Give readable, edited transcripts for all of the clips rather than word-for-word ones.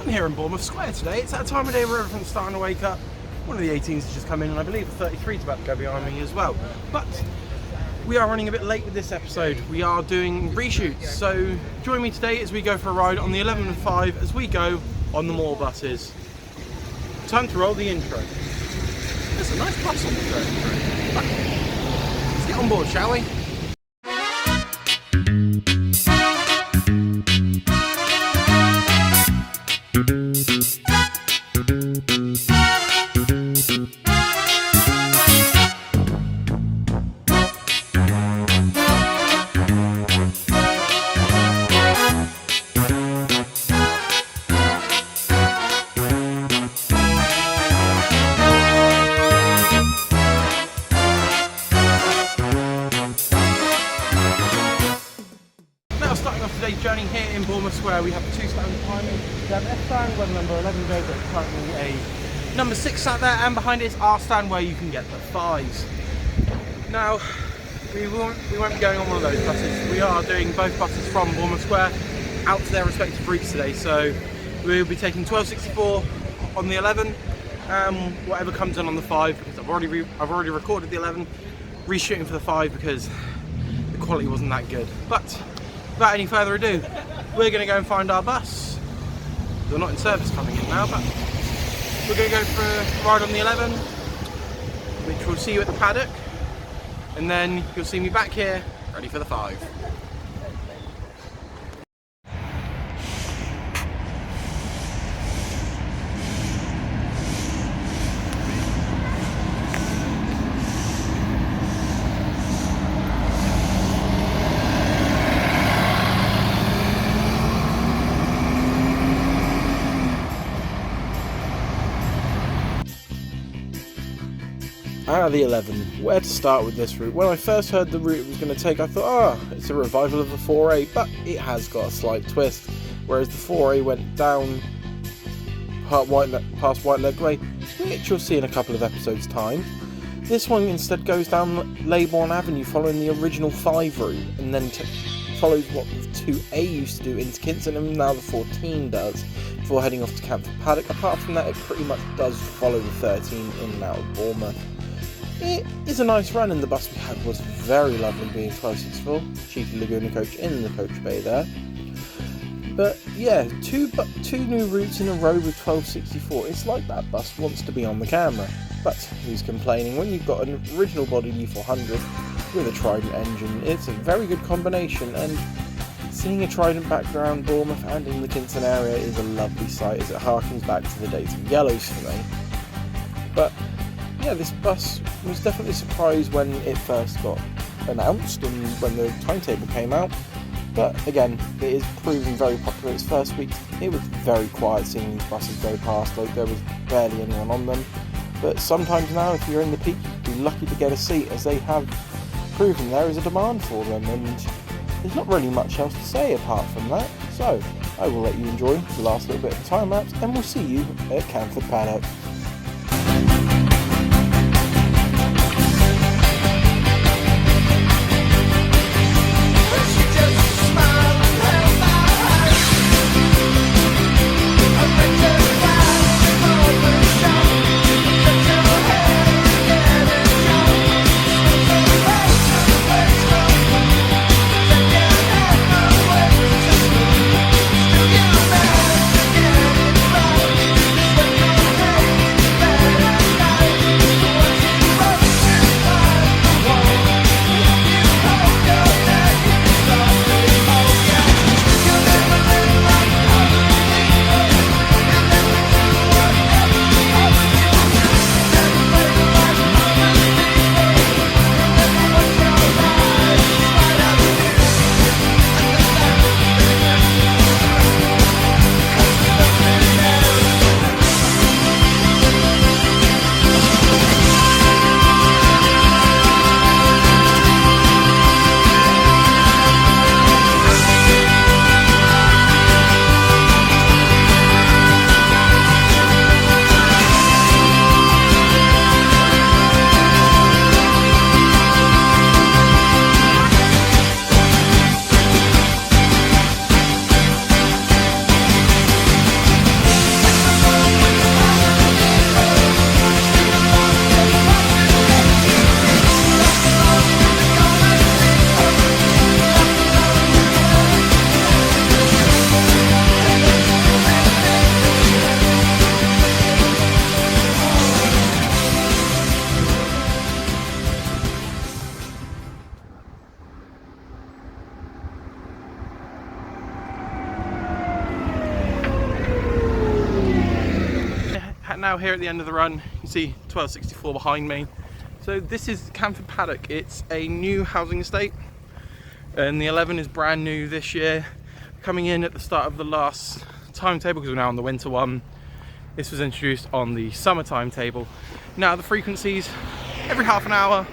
I'm here in Bournemouth Square today. It's that time of day where everyone's starting to wake up. One of the 18s has just come in, and I believe the 33 is about to go behind me as well. But we are running a bit late with this episode. We are doing reshoots, so join me today as we go for a ride on the 11 and 5 as we go on the Moor buses. Time to roll the intro. There's a nice bus on the 33. Let's get on board, shall we? Today's journey here in Bournemouth Square, we have two stands behind me. We have F stand where the number 11 goes, there's currently a number 6 sat there, and behind it is R stand where you can get the 5s. Now, we won't be going on one of those buses. We are doing both buses from Bournemouth Square out to their respective routes today. So we'll be taking 1264 on the 11, whatever comes in on the 5, because I've already recorded the 11, reshooting for the 5 because the quality wasn't that good. But without any further ado, we're going to go and find our bus. They're not in service coming in now, but we're going to go for a ride on the 11, which we'll see you at the paddock, and then you'll see me back here, ready for the 5. Out of the 11, where to start with this route? When I first heard the route it was going to take, I thought, it's a revival of the 4A, but it has got a slight twist. Whereas the 4A went down past White Leg Way, which you'll see in a couple of episodes' time. This one instead goes down Leybourne Avenue, following the original 5 route, and then follows what the 2A used to do into Kinston, and now the 14 does, before heading off to Canford Paddock. Apart from that, it pretty much does follow the 13 in and out of Bournemouth. It is a nice run, and the bus we had was very lovely, being 1264, cheeky Laguna coach in the coach bay there. But yeah, two new routes in a row with 1264. It's like that bus wants to be on the camera, but who's complaining when you've got an original body D400 with a Trident engine? It's a very good combination, and seeing a Trident back around Bournemouth and in the Kinston area is a lovely sight, as it harkens back to the days of yellows for me. But yeah, this bus was definitely surprised when it first got announced and when the timetable came out. But again, it is proving very popular. Its first week, it was very quiet seeing these buses go past, like there was barely anyone on them. But sometimes now, if you're in the peak, you'd be lucky to get a seat, as they have proven there is a demand for them, and there's not really much else to say apart from that. So I will let you enjoy the last little bit of the time lapse, and we'll see you at Canford Paddock. Hey! now here at the end of the run. You can see 1264 behind me. So this is Canford Paddock. It's a new housing estate, and the 11 is brand new this year, coming in at the start of the last timetable because we're now on the winter one. This was introduced on the summer timetable. Now the frequencies, every half an hour,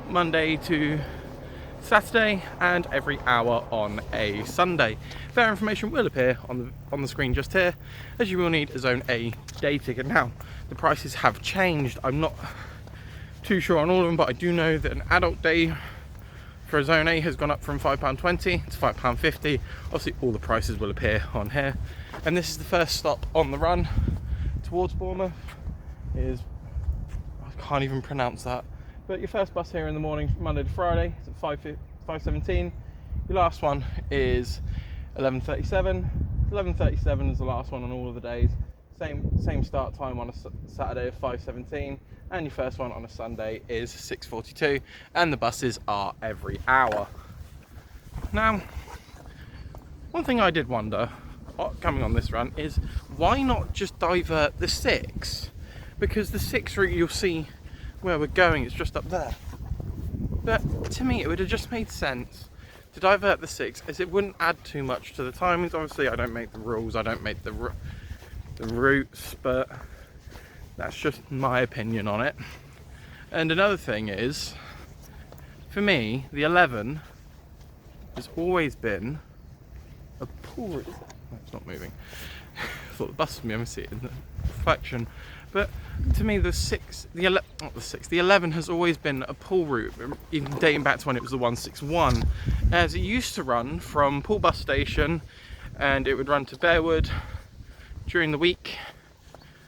Monday to Saturday, and every hour on a Sunday. Fare information will appear on the screen just here, as you will need a Zone A day ticket. Now, the prices have changed. I'm not too sure on all of them, but I do know that an adult day for a Zone A has gone up from £5.20 to £5.50. Obviously, all the prices will appear on here. And this is the first stop on the run towards Bournemouth. I can't even pronounce that. But your first bus here in the morning, Monday to Friday, is at 5:17. Your last one is 11:37. 11:37 is the last one on all of the days. Same start time on a Saturday of 5:17, and your first one on a Sunday is 6:42. And the buses are every hour. Now, one thing I did wonder, coming on this run, is why not just divert the 6? Because the 6 route, you'll see where we're going, it's just up there. But to me, it would have just made sense to divert the 6, as it wouldn't add too much to the timings. Obviously, I don't make the rules, I don't make the routes, but that's just my opinion on it. And another thing is, for me, the 11 has always been a pool route. No, it's not moving. I thought the bus was moving, I see it in the reflection. But to me, the 11 has always been a pull route, even dating back to when it was the 161, as it used to run from Pulp bus station, and it would run to Bearwood during the week,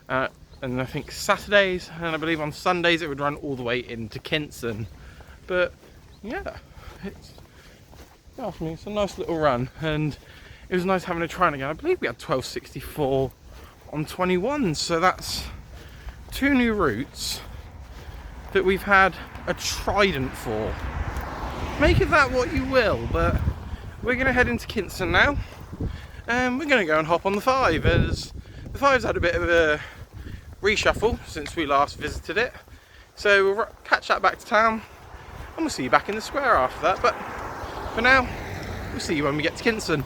and I think Saturdays, and I believe on Sundays it would run all the way into Kinston. But yeah, it's a nice little run, and it was nice having a try again. I believe we had 1264 on 21, so that's 2 new routes that we've had a trident for. Make of that what you will, but we're going to head into Kinston now, and we're going to go and hop on the 5, as the 5's had a bit of a reshuffle since we last visited it. So we'll catch that back to town, and we'll see you back in the square after that. But for now, we'll see you when we get to Kinston.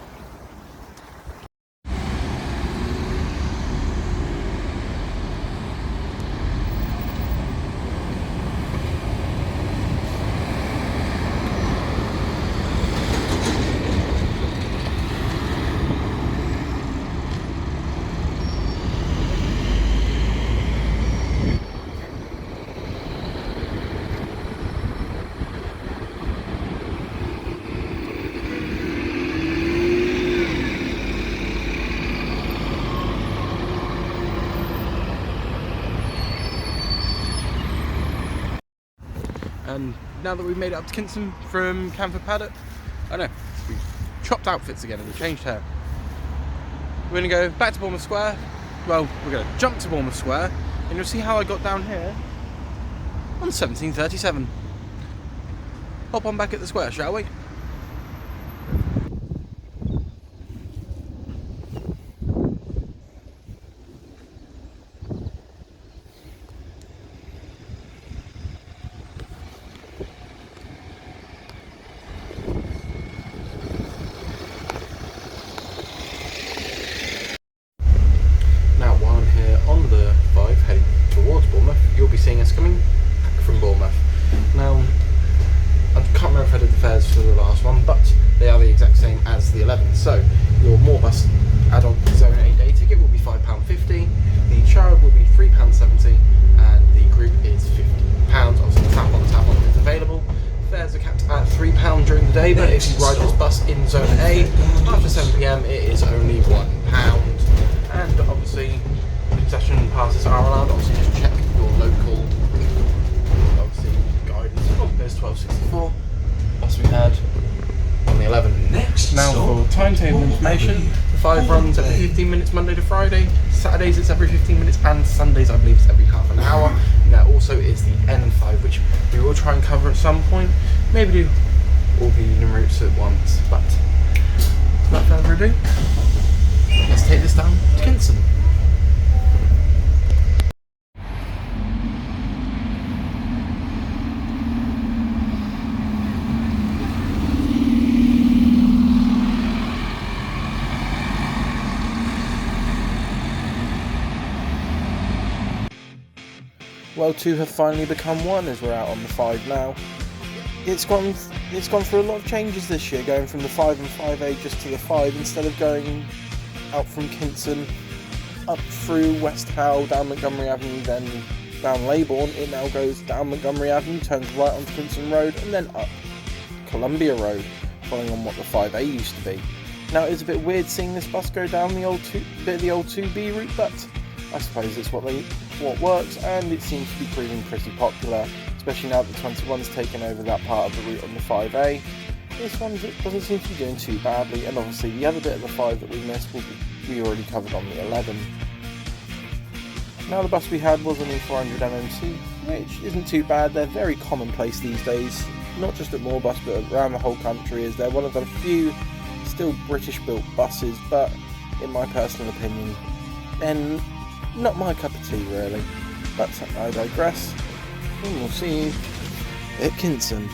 And now that we've made it up to Kinston from Canford Paddock, we've chopped outfits again and we've changed hair. We're going to go back to Bournemouth Square. Well, we're going to jump to Bournemouth Square, and you'll see how I got down here on 1737. Hop on back at the square, shall we? You'll be seeing us coming back from Bournemouth. Now, I can't remember if I did the fares for the last one, but they are the exact same as the 11. So, your Moorbus adult Zone A day ticket will be £5.50, the child will be £3.70, and the group is £50. Obviously, tap on if it's available. Fares are capped at £3 during the day, but if you ride this bus in Zone A after 7 PM, it is only £1. And obviously, concession passes are allowed. Obviously, just check your local, obviously, guidance. Oh, there's 1264. Bus we had on the 11. Now for timetable information, the 5 runs every 15 minutes Monday to Friday. Saturdays it's every 15 minutes, and Sundays I believe it's every half an hour. And there also is the N5, which we will try and cover at some point. Maybe do all the Union routes at once, but without further ado, let's take this down to Kinston. well, 2 have finally become 1 as we're out on the 5 now. It's gone through a lot of changes this year, going from the 5 and 5A just to the 5, instead of going out from Kinston up through West Howe, down Montgomery Avenue, then down Leybourne. It now goes down Montgomery Avenue, turns right onto Kinston Road, and then up Columbia Road, following on what the 5A used to be. Now, it's a bit weird seeing this bus go down the old 2B route, but I suppose it's what works, and it seems to be proving pretty popular, especially now that the 21's taken over that part of the route on the 5A. This one doesn't seem to be doing too badly, and obviously the other bit of the 5 that we missed we already covered on the 11. Now, the bus we had was an E400 MMC, which isn't too bad. They're very commonplace these days, not just at Moorbus but around the whole country, as they're one of the few still British built buses, but in my personal opinion, and not my cup of tea really. But I digress, and we'll see you at Kinston.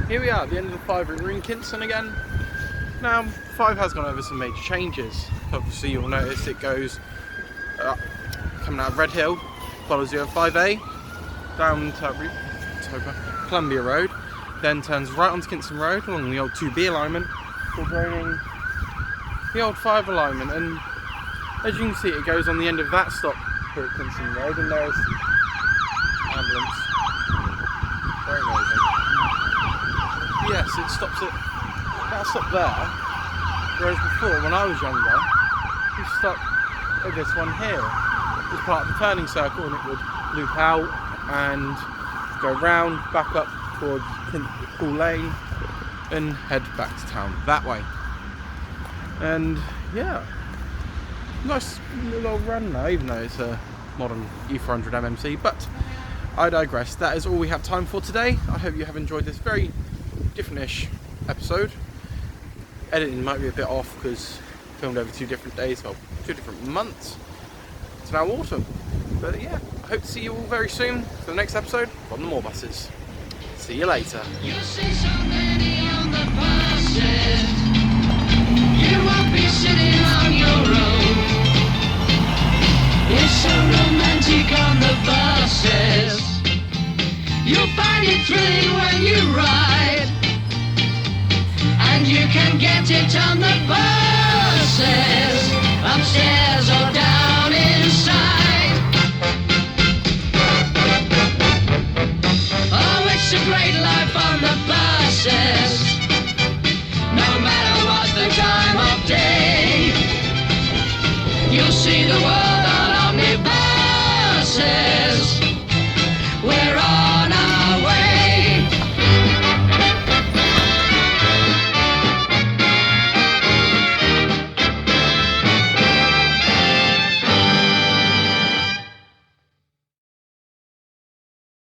Here we are at the end of the 5 route. We're in Kinston again. Now, 5 has gone over some major changes. Obviously, you'll notice it goes coming out of Red Hill, follows the 5A, down to Columbia Road, then turns right onto Kinston Road along the old 2B alignment, before joining the old 5 alignment. And as you can see, it goes on the end of that stop here at Kinston Road, and there's ambulance. Very amazing. Yes, it stops at that stop there, whereas before, when I was younger, we stopped at this one here. It was part of the turning circle, and it would loop out and go round, back up towards Pool Lane, and head back to town that way. And yeah, nice little run now, even though it's a modern E400 MMC, but I digress. That is all we have time for today. I hope you have enjoyed this very different-ish episode. Editing might be a bit off because filmed over 2 different days, well, 2 different months. It's now autumn. But yeah, I hope to see you all very soon for the next episode from the Moorbuses. See you later. You see so many on the buses. You won't be sitting on your own. It's so romantic on the buses. You'll find it thrilling when you ride.